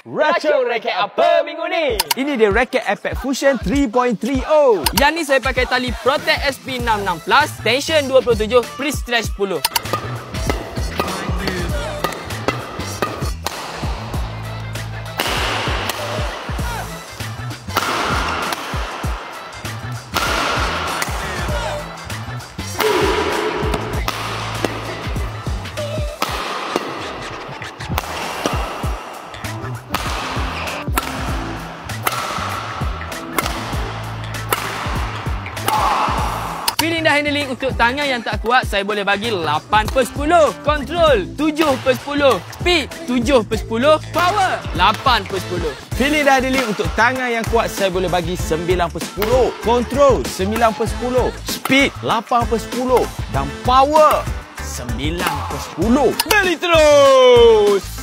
Racun raket apa minggu ni? Ini dia raket Apex Fusion 3.30. Yang ni saya pakai tali Protect SP66 Plus, tension 27, pre-stretch 10. Feeling dan handling untuk tangan yang tak kuat, saya boleh bagi 8/10. Control 7/10. Speed 7/10. Power 8/10. Feeling dan handling untuk tangan yang kuat, saya boleh bagi 9/10. Control 9/10. Speed 8/10. Dan power 9/10. Beli terus!